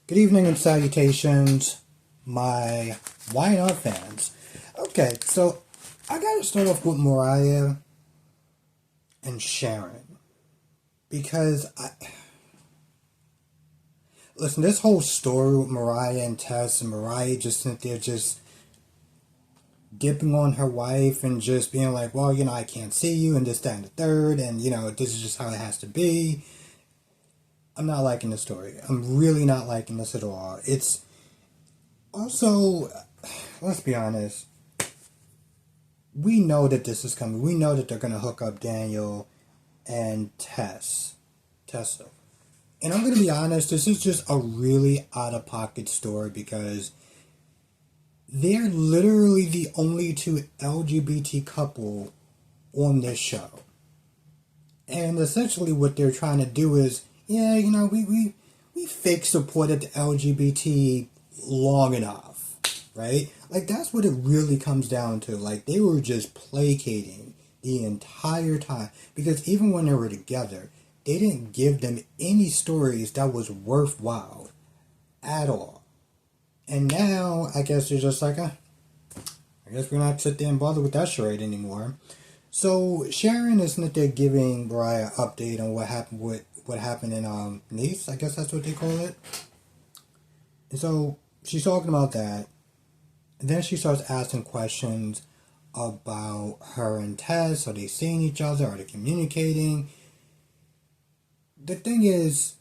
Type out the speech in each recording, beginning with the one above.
Good evening and salutations, my YNR fans. Okay, so I gotta start off with Mariah and Sharon. Because, listen, this whole story with Mariah and Tess, and Mariah just sitting there just dipping on her wife and just being like, well, I can't see you, and this, that, and the third, and, this is just how it has to be. I'm not liking the story. I'm really not liking this at all. It's also, let's be honest, we know that this is coming. We know that they're going to hook up Daniel and Tessa. And I'm going to be honest, this is just a really out-of-pocket story because they're literally the only two LGBT couple on this show. And essentially what they're trying to do is, we fake supported the LGBT long enough, right? Like, that's what it really comes down to. Like, they were just placating the entire time. Because even when they were together, they didn't give them any stories that was worthwhile at all. And now, I guess they're just like, I guess we're not sit there and bother with that charade anymore. So, Sharon isn't there giving Mariah an update on what happened in Nice, I guess that's what they call it. And so she's talking about that. And then she starts asking questions about her and Tess. Are they seeing each other? Are they communicating? The thing is,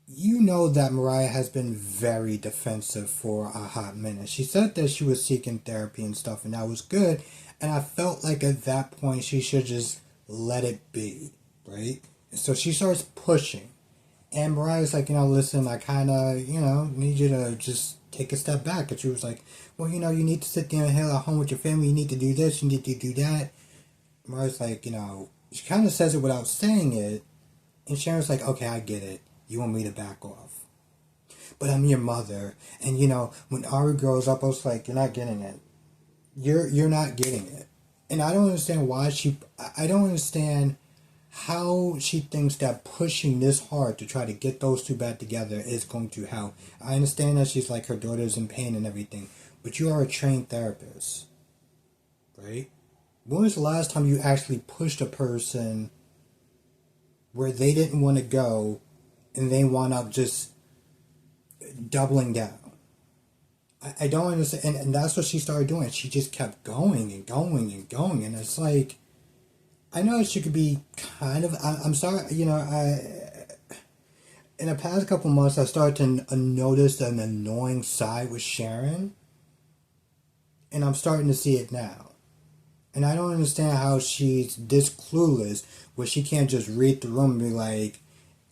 that Mariah has been very defensive for a hot minute. She said that she was seeking therapy and stuff, and that was good. And I felt like at that point she should just let it be, right? So she starts pushing. And Mariah's like, listen, I kind of, need you to just take a step back. And she was like, well, you need to sit there and hang at home with your family. You need to do this. You need to do that. Mariah's like, she kind of says it without saying it. And Sharon's like, okay, I get it. You want me to back off. But I'm your mother. And, when Ari grows up, I was like, you're not getting it. You're not getting it. And I don't understand why I don't understand how she thinks that pushing this hard to try to get those two back together is going to help. I understand that she's like her daughter's in pain and everything, but you are a trained therapist, right? When was the last time you actually pushed a person where they didn't want to go and they wound up just doubling down? I don't understand, and that's what she started doing. She just kept going and going and going, and it's like, I know she could be kind of, I'm sorry, in the past couple months, I started to notice an annoying side with Sharon, and I'm starting to see it now. And I don't understand how she's this clueless, where she can't just read the room and be like,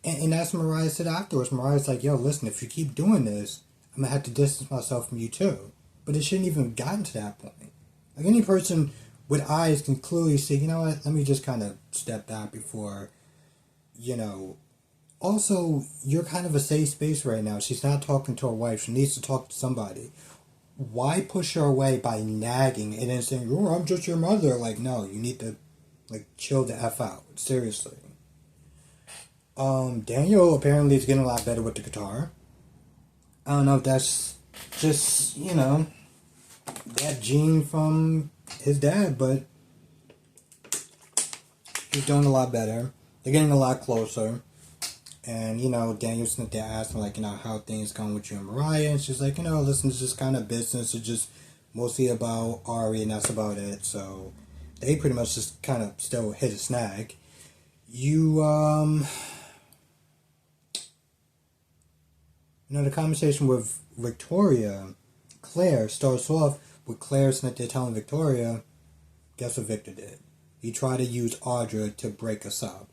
and that's what Mariah said afterwards. Mariah's like, yo, listen, if you keep doing this, I'm going to have to distance myself from you too. But it shouldn't even gotten to that point. Like, any person with eyes can clearly see, you know what, let me just kind of step back before, Also, you're kind of a safe space right now. She's not talking to her wife. She needs to talk to somebody. Why push her away by nagging and then saying, oh, I'm just your mother? Like, no, you need to, chill the F out. Seriously. Daniel apparently is getting a lot better with the guitar. I don't know if that's just, that gene from his dad, but he's doing a lot better. They're getting a lot closer. And, Daniel's sitting there asking, how things going with you and Mariah. And she's like, listen, it's just kind of business. It's just mostly about Ari, and that's about it. So they pretty much just kind of still hit a snag. The conversation with Claire starts off with Claire sitting there telling Victoria, guess what Victor did? He tried to use Audra to break us up.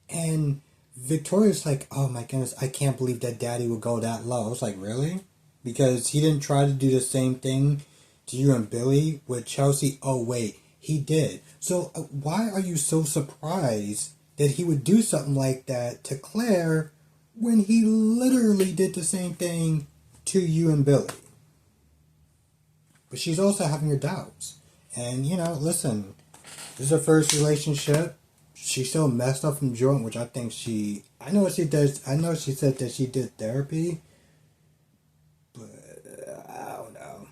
And Victoria's like, oh my goodness, I can't believe that Daddy would go that low. I was like, really? Because he didn't try to do the same thing to you and Billy with Chelsea? Oh wait, he did. So why are you so surprised that he would do something like that to Claire when he literally did the same thing to you and Billy? But she's also having her doubts. And, listen, this is her first relationship. she still messed up from joint, which I think she. I know she does. I know she said that she did therapy, but I don't know.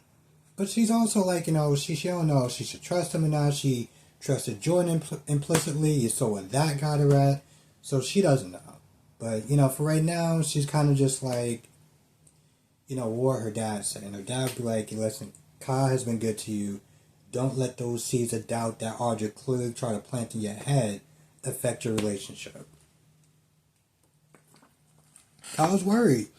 But she's also like, she don't know if she should trust him or not. She trusted Jordan implicitly. You saw where that got her at, so she doesn't know. But for right now, she's kind of just like, what her dad said. And her dad would be like, listen, Kyle has been good to you. Don't let those seeds of doubt that Audra clearly try to plant in your head affect your relationship. Kyle's worried,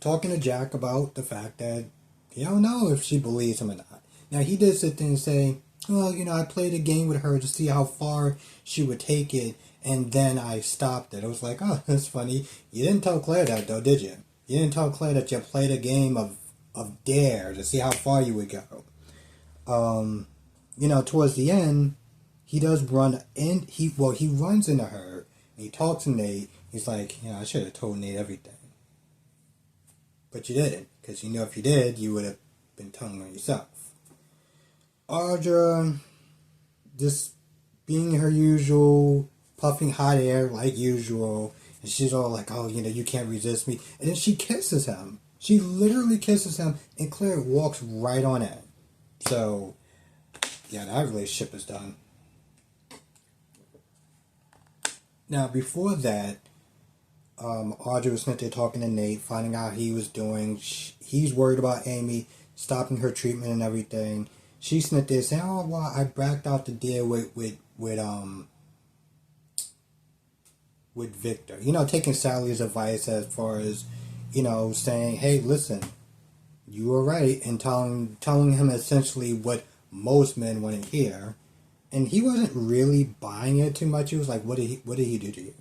talking to Jack about the fact that he don't know if she believes him or not. Now, he did sit there and say, well, I played a game with her to see how far she would take it, and then I stopped it. I was like, oh, that's funny. You didn't tell Claire that, though, did you? You didn't tell Claire that you played a game of dare to see how far you would go. Towards the end, he does run in. He runs into her. And he talks to Nate. He's like, I should have told Nate everything, but you didn't, because if you did, you would have been telling on yourself. Audra, just being her usual, puffing hot air like usual, and she's all like, oh, you can't resist me. And then she kisses him. She literally kisses him, and Claire walks right on in. So, yeah, that relationship is done. Now, before that, Audra was sitting there talking to Nate, finding out how he was doing. He's worried about Amy stopping her treatment and everything. She's sitting there saying, oh, well, I backed out the deal with Victor. Taking Sally's advice as far as, saying, hey, listen, you were right, and telling him essentially what most men want to hear. And he wasn't really buying it too much. He was like, what did he do to you?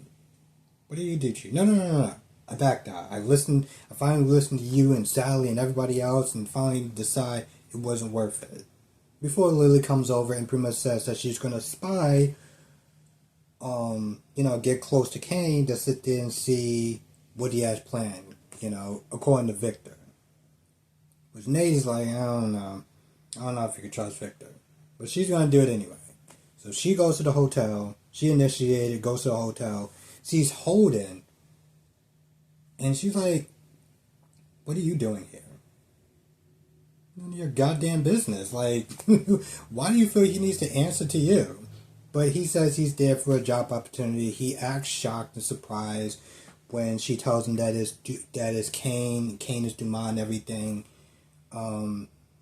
What did he do to you? No. I backed out. I finally listened to you and Sally and everybody else, and finally decide it wasn't worth it. Before Lily comes over and pretty much says that she's going to spy, get close to Kane to sit there and see what he has planned, according to Victor. Which Nate is like, I don't know if you can trust Victor. But she's going to do it anyway. So she goes to the hotel. She initiated, goes to the hotel, sees Holden, and she's like, what are you doing here? None of your goddamn business. Like, why do you feel he needs to answer to you? But he says he's there for a job opportunity. He acts shocked and surprised when she tells him that is Kane. Kane is Dumas and everything.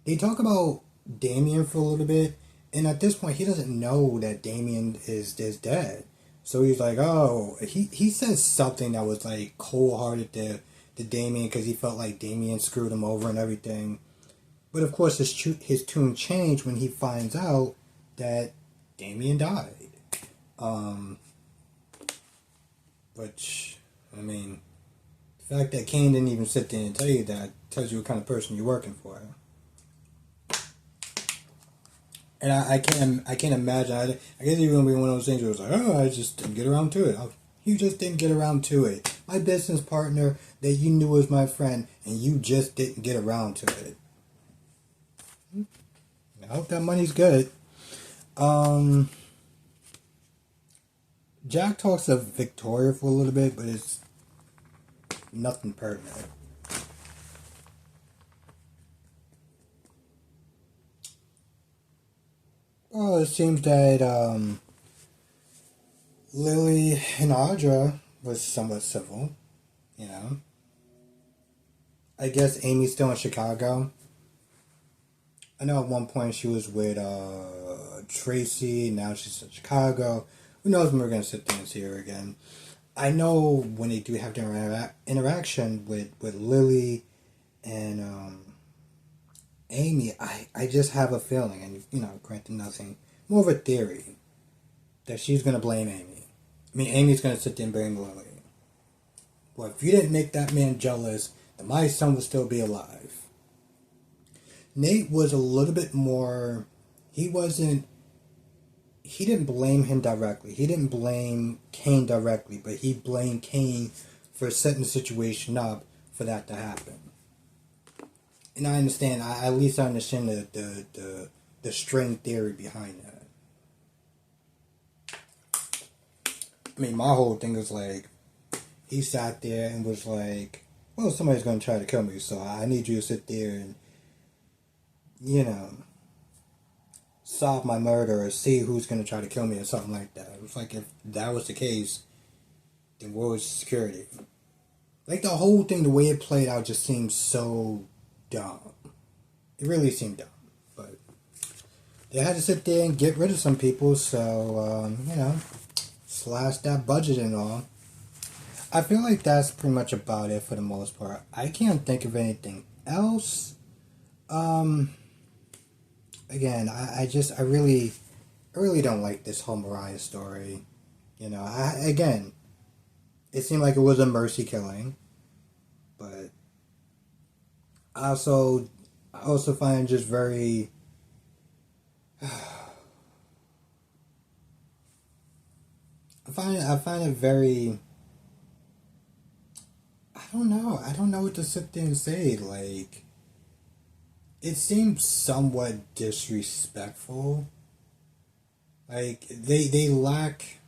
They talk about Damien for a little bit, and at this point, he doesn't know that Damien is dead. So he's like, oh, he says something that was like cold-hearted to Damien because he felt like Damien screwed him over and everything. But of course, his tune changed when he finds out that Damien died. Which, I mean, the fact that Kane didn't even sit there and tell you that tells you what kind of person you're working for. And I can't imagine. I guess even be one of those things where it's like, oh, I just didn't get around to it. You just didn't get around to it. My business partner that you knew was my friend, and you just didn't get around to it. I hope that money's good. Jack talks to Victoria for a little bit, but it's nothing pertinent. Well, it seems that Lily and Audra was somewhat civil, I guess Amy's still in Chicago. I know at one point she was with Tracy, now she's in Chicago. Who knows when we're going to sit there and see her again. I know when they do have their interaction with Lily and Amy, I just have a feeling, and granted nothing, more of a theory, that she's going to blame Amy. I mean, Amy's going to sit there and blame Lily. Well, if you didn't make that man jealous, then my son would still be alive. Nate was a little bit more, he didn't blame him directly. He didn't blame Kane directly, but he blamed Kane for setting the situation up for that to happen. And I understand, at least I understand the string theory behind that. I mean, my whole thing was like, he sat there and was like, well, somebody's going to try to kill me, so I need you to sit there and, you know, solve my murder or see who's going to try to kill me or something like that. It was like, if that was the case, then where was security? Like, the whole thing, the way it played out just seemed so dumb. It really seemed dumb. But they had to sit there and get rid of some people, so, you know, slash that budget and all. I feel like that's pretty much about it for the most part. I can't think of anything else. Again, I really don't like this whole Mariah story. You know, again, it seemed like it was a mercy killing, but I also find it just very. I find it very. I don't know. I don't know what to sit there and say. Like, it seems somewhat disrespectful. Like, they lack.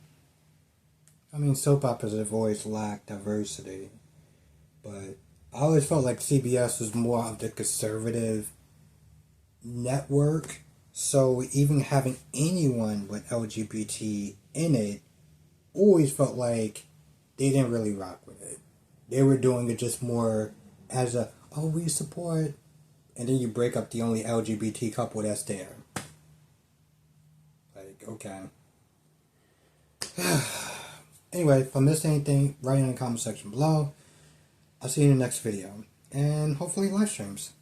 I mean, soap operas have always lacked diversity, but I always felt like CBS was more of the conservative network. So even having anyone with LGBT in it always felt like they didn't really rock with it. They were doing it just more as a, oh, we support, and then you break up the only LGBT couple that's there. Like, okay. Anyway, if I missed anything, write in the comment section below. I'll see you in the next video. And hopefully live streams.